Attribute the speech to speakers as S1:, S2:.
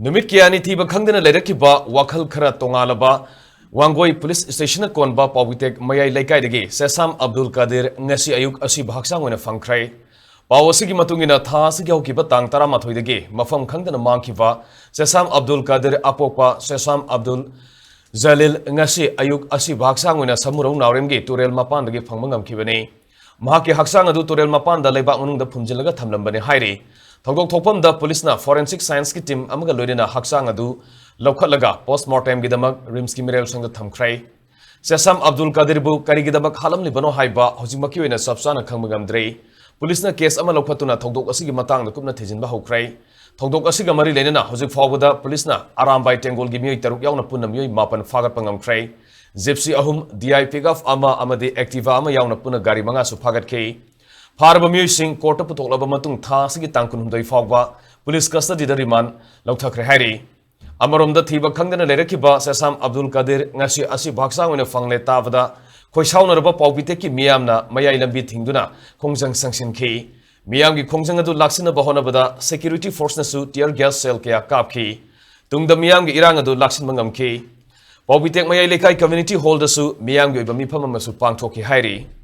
S1: Numit Kiani Tiba Kangana Lerekiba, Wakal Kara Tongalaba, Wangoi Police Station Konba, Pawitek, Meeoi Lekaidegi, Sesam Abdul Kadir, Nasi Ayuk Asiba Hakchang when a Phangle, Pawasigi Matungina Tas, Yokiba Tang Taramatoidegi, Mafam Kangana Mankiva, Sesam Abdul Kadir Apopa, Sesam Abdul Zalil, Nasi Ayuk Asiba Hakchang when a Samuro Naremgi, Turel Mapan, the Pangam Kibane, Mahaki Hakchang adu Turel Mapan, the Lebanon, the Punjalaga Tamlambani Hairi. Thogok Topam the police na forensic science ki team amaga loidena Hakchang adu laukhatlaga postmortem gidamak rims ki mirel sang thamkhrai Sesam Abdul Kadir bu kari gidamak halam libano haiba hojimaki oina sabsana khangmagamdrei police na case ama laukhatuna thogok asigi matang na kupna thejinba hokrai thogok asiga mari lenena hojik fawbada police na arambai tengol gi mioi taruk yauna punna mioi mapan Phagatpa ngamkhrai Gypsy ahum DI pickup ama amadi Activa ama yauna punna gari manga su Phagatke Parabamui Singh Court of Putolabamatung Tasiki Tankunum Doi Fogba, Police Custody the Riman, Lautakre Hari. Amarum the Tiba Kangana Lerekiba, Sesam Abdul Kadir, Nasi Asiba Hakchang when a Phangle Tavada, Koishauna Raba Pawiteki Miamna, Meeoi Lambi Tingduna, Kongzang Sanction Key, Miamgi Kongzangadu Laksina Bahonabada, Security Force Nasu, Tear Gas Cell Kia Kapki, Tung the Miamgi Irangadu Laksin Mangam Key, Pawitek Meeoi Lekai Community Holder Su, Miamgi Bamipamasu Pang Toki Hari.